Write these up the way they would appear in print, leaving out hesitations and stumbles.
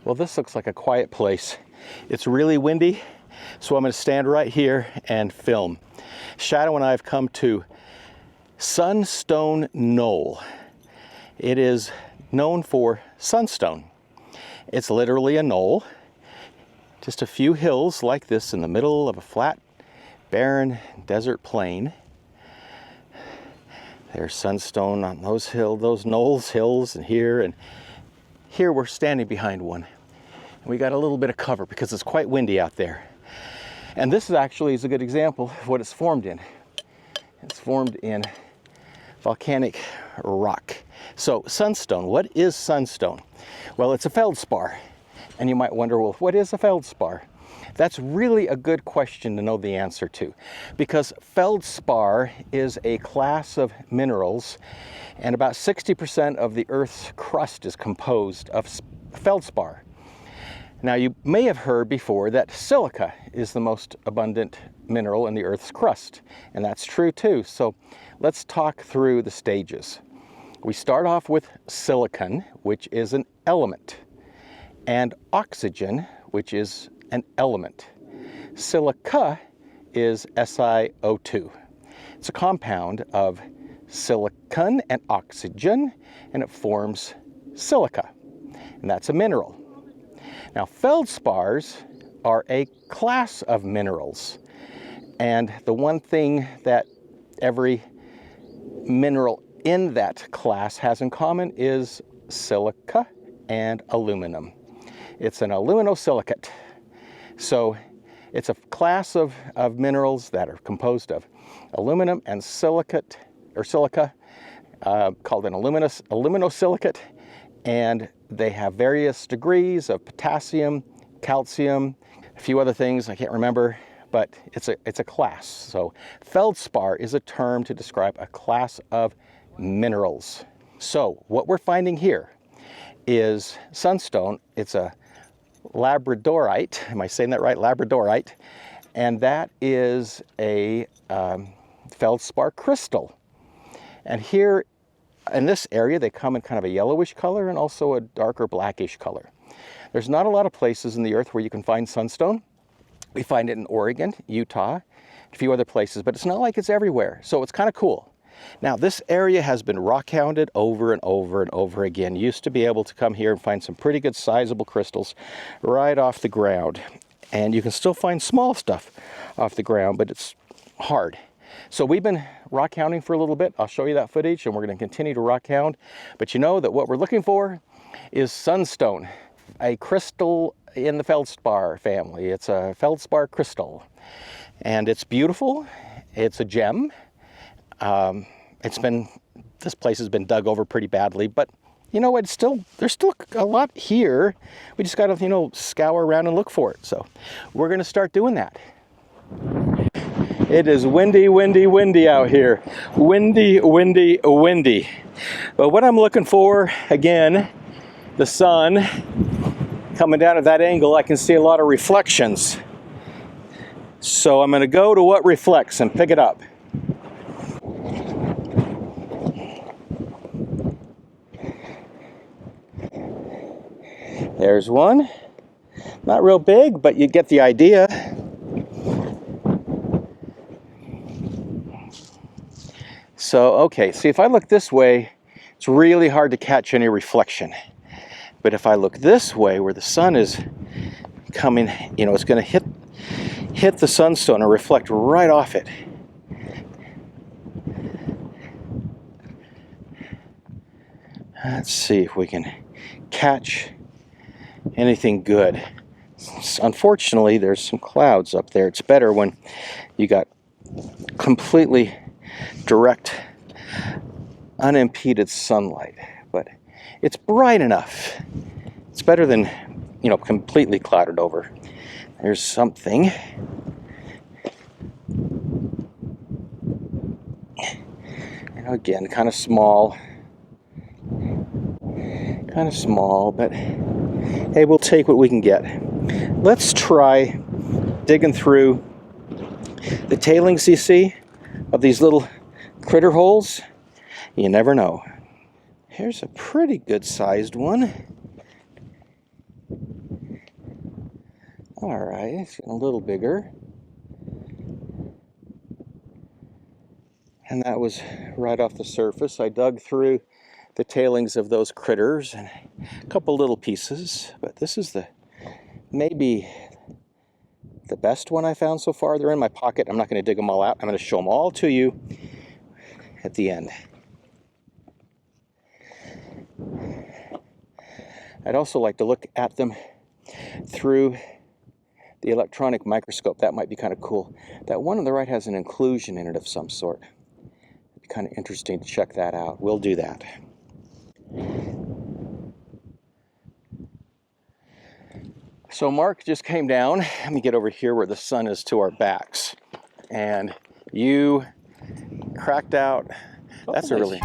Well, this looks like a quiet place. It's really windy, so I'm going to stand right here and film. Shadow and I have come to Sunstone Knoll. It is known for sunstone. It's literally a knoll, just a few hills like this in the middle of a flat, barren desert plain. There's sunstone on those knolls, hills, and here we're standing behind one. And we got a little bit of cover because it's quite windy out there. And this is a good example of what it's formed in. It's formed in volcanic rock. So sunstone, what is sunstone? Well, it's a feldspar. And you might wonder, well, what is a feldspar? That's really a good question to know the answer to, because feldspar is a class of minerals, and about 60% of the Earth's crust is composed of feldspar. Now, you may have heard before that silica is the most abundant mineral in the Earth's crust, and that's true too. So let's talk through the stages. We start off with silicon, which is an element, and oxygen, which is an element. Silica is SiO2. It's a compound of silicon and oxygen, and it forms silica, and that's a mineral. Now, feldspars are a class of minerals, and the one thing that every mineral in that class has in common is silica and aluminum. It's an AluminoSilicate. So it's a class of minerals that are composed of aluminum and silicate, or silica, called an AluminoSilicate, and they have various degrees of potassium, calcium, a few other things I can't remember, but it's a class. So feldspar is a term to describe a class of minerals. So what we're finding here is sunstone. It's a Labradorite. Am I saying that right? Labradorite. And that is a feldspar crystal. And here in this area, they come in kind of a yellowish color and also a darker blackish color. There's not a lot of places in the Earth where you can find sunstone. We find it in Oregon, Utah, a few other places, but it's not like it's everywhere. So it's kind of cool. Now, this area has been rockhounded over and over and over again. You used to be able to come here and find some pretty good sizable crystals right off the ground. And you can still find small stuff off the ground, but it's hard. So we've been rockhounding for a little bit. I'll show you that footage, and we're going to continue to rockhound. But you know that what we're looking for is sunstone, a crystal in the feldspar family. It's a feldspar crystal, and it's beautiful. It's a gem. This place has been dug over pretty badly, but you know what, there's still a lot here. We just gotta, scour around and look for it. So we're gonna start doing that. It is windy, windy, windy out here. Windy, windy, windy. But what I'm looking for, again, the sun coming down at that angle, I can see a lot of reflections. So I'm gonna go to what reflects and pick it up. There's one. Not real big, but you get the idea. So, okay, see, if I look this way, it's really hard to catch any reflection. But if I look this way, where the sun is coming, it's going to hit the sunstone and reflect right off it. Let's see if we can catch anything good. Unfortunately, there's some clouds up there. It's better when you got completely direct, unimpeded sunlight, but it's bright enough. It's better than, completely clouded over. There's something. Again, kind of small, but hey, we'll take what we can get. Let's try digging through the tailings you see of these little critter holes. You never know. Here's a pretty good sized one. All right, it's getting a little bigger. And that was right off the surface. I dug through the tailings of those critters and a couple little pieces, but this is maybe the best one I found so far. They're in my pocket. I'm not going to dig them all out. I'm going to show them all to you at the end. I'd also like to look at them through the electronic microscope. That might be kind of cool. That one on the right has an inclusion in it of some sort. It'd be kind of interesting to check that out. We'll do that. So Mark just came down. Let me get over here where the sun is to our backs. And you cracked out. Oh, that's nice. a really...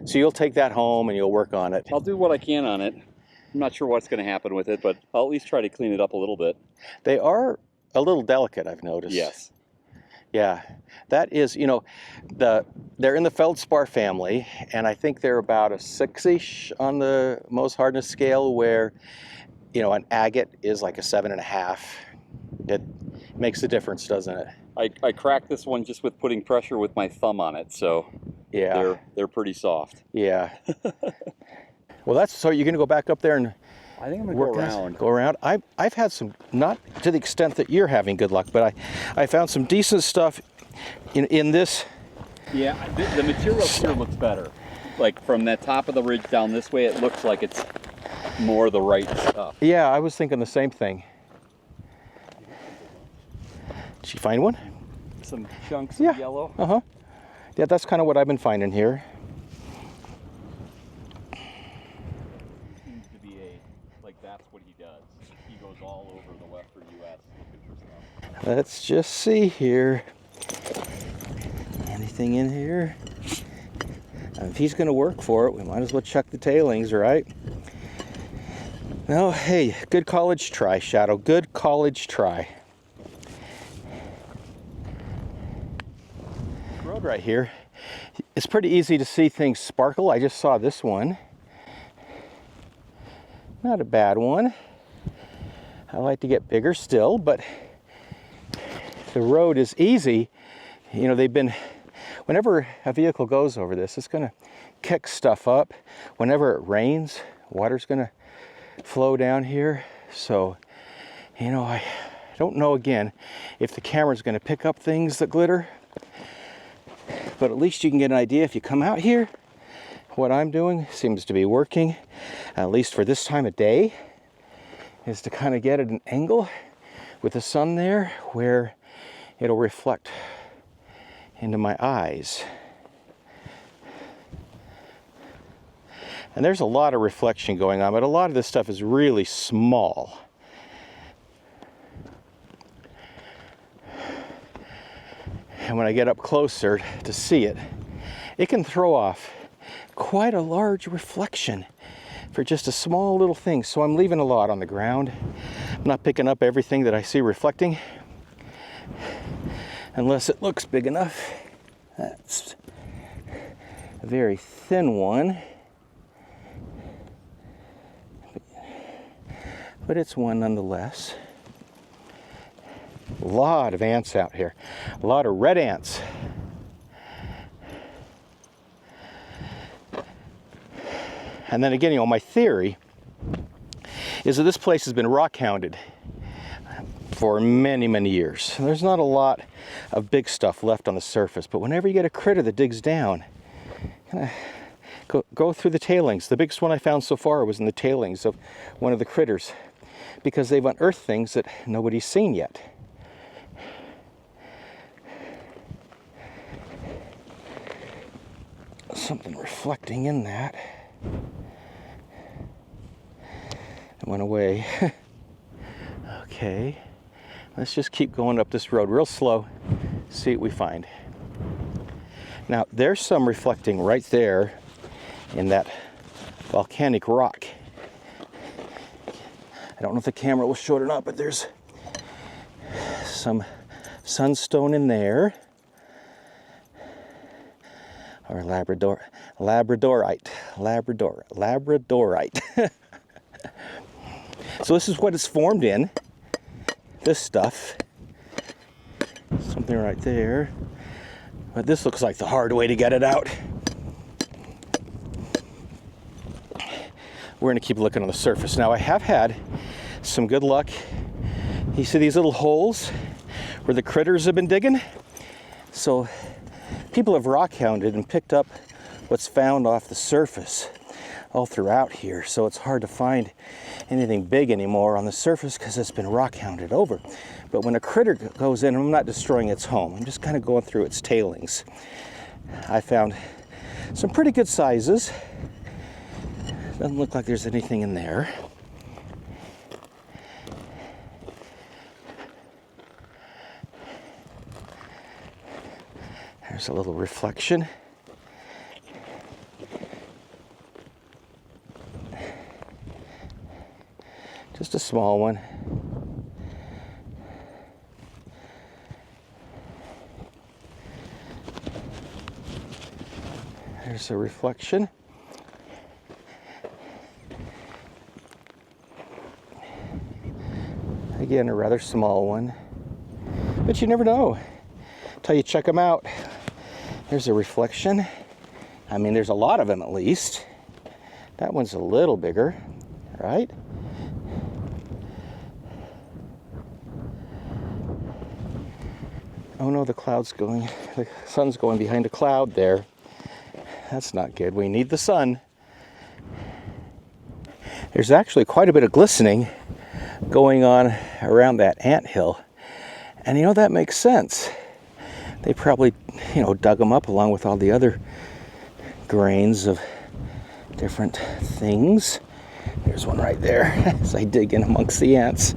So you'll take that home and you'll work on it. I'll do what I can on it. I'm not sure what's going to happen with it, but I'll at least try to clean it up a little bit. They are a little delicate, I've noticed. Yes. Yeah, that is, you know, they're in the Feldspar family, and I think they're about a 6-ish on the Mohs hardness scale, where, you know, an agate is like a 7.5. It makes a difference, doesn't it? I cracked this one just with putting pressure with my thumb on it, so yeah, they're pretty soft. Yeah. Well, that's so you're going to go back up there and I think I'm going to go around. Go around. I've had some, not to the extent that you're having good luck, but I found some decent stuff in this. Yeah, the material here looks better. Like from that top of the ridge down this way, it looks like it's more the right stuff. Yeah, I was thinking the same thing. Did you find one? Some chunks of yellow. Uh-huh. Yeah, that's kind of what I've been finding here. Seems to be that's what he does. He goes all over the western U.S. looking for stuff. Let's just see here. Anything in here? If he's going to work for it, we might as well check the tailings, right? No, hey, good college try, Shadow. Good college try. Road right here. It's pretty easy to see things sparkle. I just saw this one. Not a bad one. I like to get bigger still, but the road is easy. You know, they've been, whenever a vehicle goes over this, it's going to kick stuff up. Whenever it rains, water's going to flow down here. So, you know, I don't know again if the camera's going to pick up things that glitter, but at least you can get an idea if you come out here. What I'm doing seems to be working, at least for this time of day, is to kind of get at an angle with the sun there where it'll reflect into my eyes. And there's a lot of reflection going on, but a lot of this stuff is really small. And when I get up closer to see it, it can throw off quite a large reflection for just a small little thing. So I'm leaving a lot on the ground. I'm not picking up everything that I see reflecting unless it looks big enough. That's a very thin one, but it's one nonetheless. A lot of ants out here, a lot of red ants. And then again, you know, my theory is that this place has been rockhounded for many, many years. There's not a lot of big stuff left on the surface, but whenever you get a critter that digs down, kind of go through the tailings. The biggest one I found so far was in the tailings of one of the critters, because they've unearthed things that nobody's seen yet. Something reflecting in that. It went away. Okay, let's just keep going up this road real slow, see what we find. Now, there's some reflecting right there in that volcanic rock. I don't know if the camera will show it or not, but there's some sunstone in there. or Labradorite. So this is what it's formed in, this stuff. Something right there. But this looks like the hard way to get it out. We're gonna keep looking on the surface. Now I have had some good luck. You see these little holes where the critters have been digging? So people have rockhounded and picked up what's found off the surface all throughout here. So it's hard to find anything big anymore on the surface because it's been rockhounded over. But when a critter goes in, I'm not destroying its home. I'm just kind of going through its tailings. I found some pretty good sizes. Doesn't look like there's anything in there. There's a little reflection. Just a small one. There's a reflection. Again, a rather small one. But you never know until you check them out. There's a reflection. I mean, there's a lot of them at least. That one's a little bigger, right? Oh no, the sun's going behind a cloud there. That's not good. We need the sun. There's actually quite a bit of glistening going on around that anthill. And you know, that makes sense. They probably, dug them up along with all the other grains of different things. There's one right there as I dig in amongst the ants.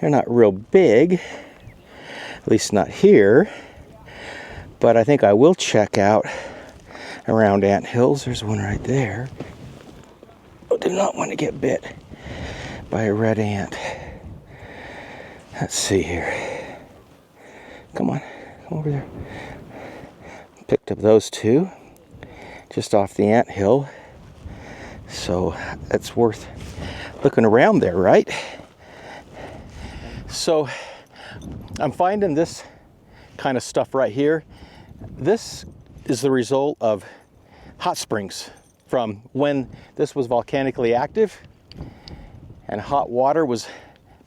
They're not real big, at least not here, but I think I will check out around ant hills. There's one right there. Oh, did not want to get bit by a red ant. Let's see here. Come on, come over there. Picked up those two just off the ant hill. So it's worth looking around there, right? So I'm finding this kind of stuff right here. This is the result of hot springs from when this was volcanically active and hot water was,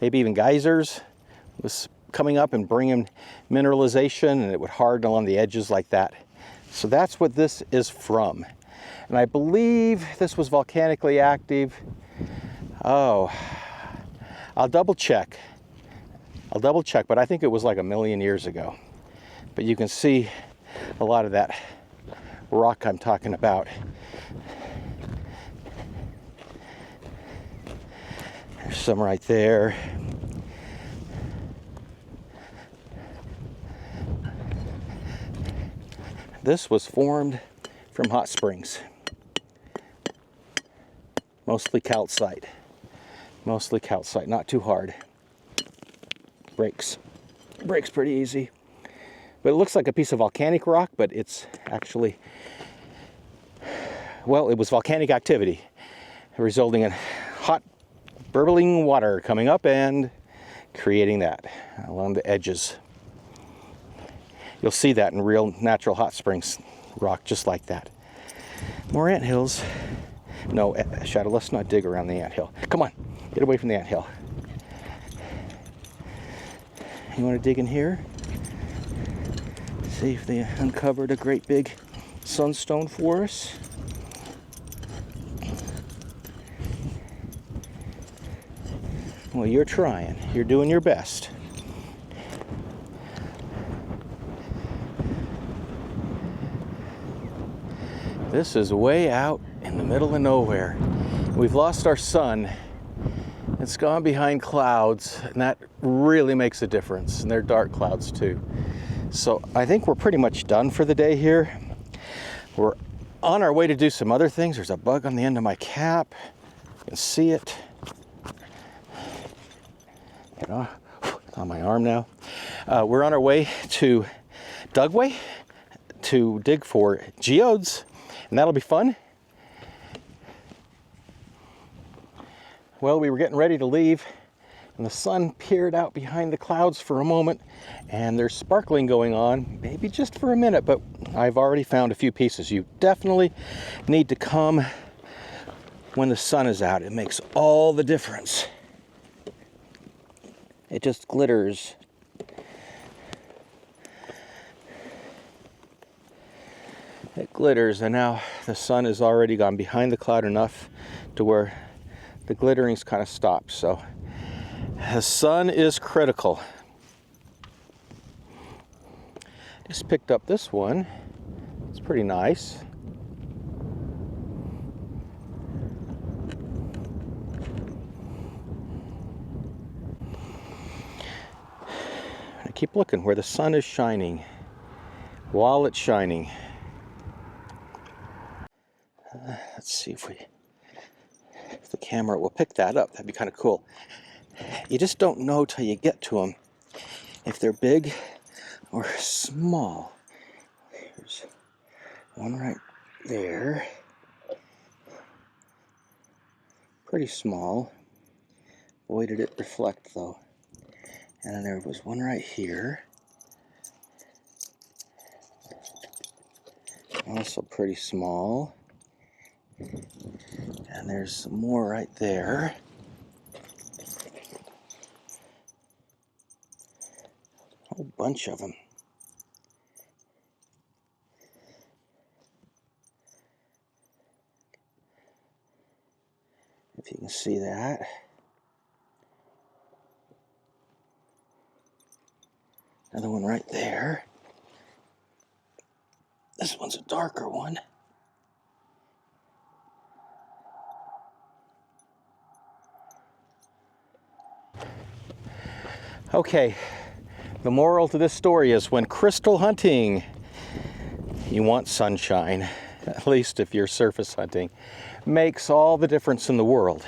maybe even geysers, was coming up and bringing mineralization, and it would harden along the edges like that. So that's what this is from. And I believe this was volcanically active. Oh, I'll double check, but I think it was like 1 million years ago. But you can see a lot of that rock I'm talking about. There's some right there. This was formed from hot springs. Mostly calcite, not too hard. Breaks pretty easy. But it looks like a piece of volcanic rock, but it's actually, well, it was volcanic activity resulting in hot burbling water coming up and creating that along the edges. You'll see that in real natural hot springs rock just like that. More ant hills. No, Shadow, let's not dig around the ant hill. Come on, get away from the ant hill. You want to dig in here? See if they uncovered a great big sunstone for us. Well, you're trying. You're doing your best. This is way out in the middle of nowhere. We've lost our sun. It's gone behind clouds, and that really makes a difference. And they're dark clouds too. So I think we're pretty much done for the day here. We're on our way to do some other things. There's a bug on the end of my cap. You can see it. It's on my arm now. We're on our way to Dugway to dig for geodes, and that'll be fun. Well, we were getting ready to leave, and the sun peered out behind the clouds for a moment, and there's sparkling going on, maybe just for a minute, but I've already found a few pieces. You definitely need to come when the sun is out. It makes all the difference. It just glitters. It glitters, and now the sun has already gone behind the cloud enough to where the glittering's kind of stopped. So the sun is critical. Just picked up this one. It's pretty nice. I keep looking where the sun is shining while it's shining. Let's see if the camera will pick that up. That'd be kind of cool. You just don't know till you get to them if they're big or small. Here's one right there. Pretty small. Boy, did it reflect though. And then there was one right here. Also pretty small. And there's some more right there. A whole bunch of them. If you can see that. Another one right there. This one's a darker one. Okay, the moral to this story is when crystal hunting, you want sunshine, at least if you're surface hunting. Makes all the difference in the world.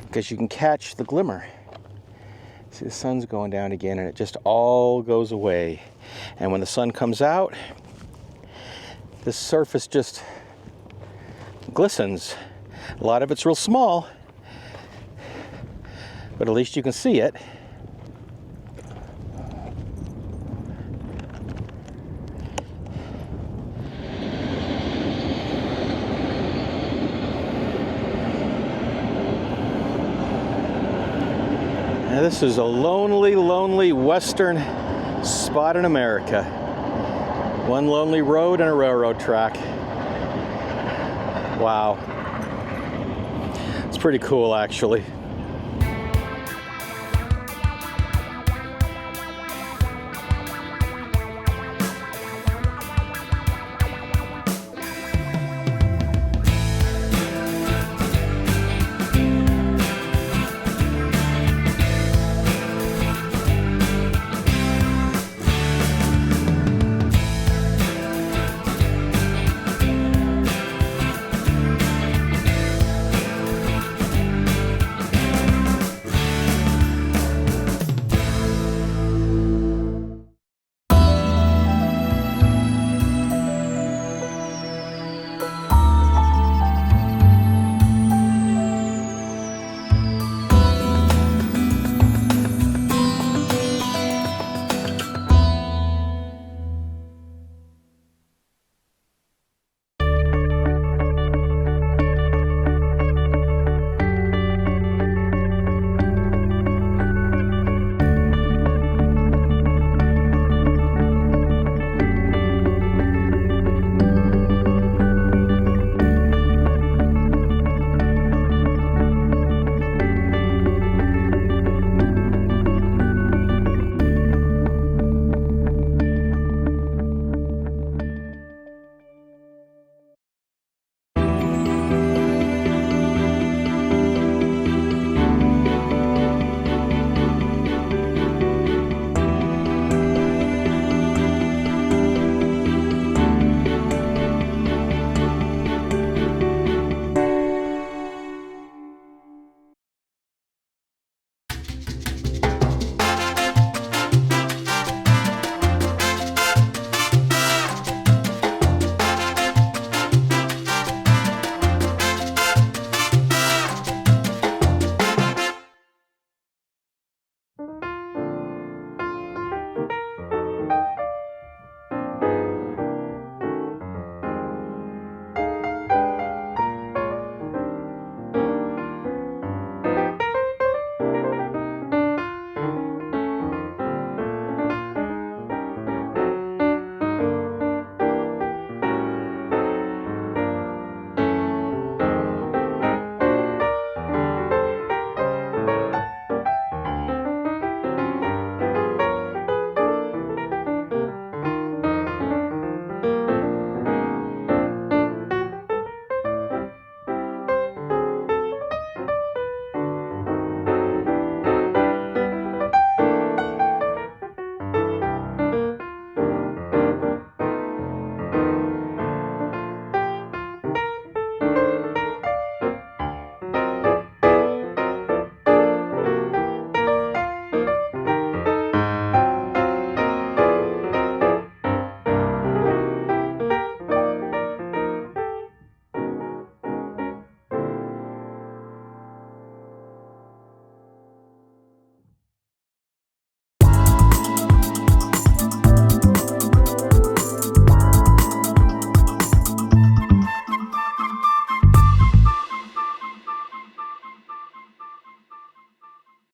Because you can catch the glimmer. See, the sun's going down again and it just all goes away. And when the sun comes out, the surface just glistens. A lot of it's real small, but at least you can see it. Now this is a lonely, lonely western spot in America. One lonely road and a railroad track. Wow. It's pretty cool, actually.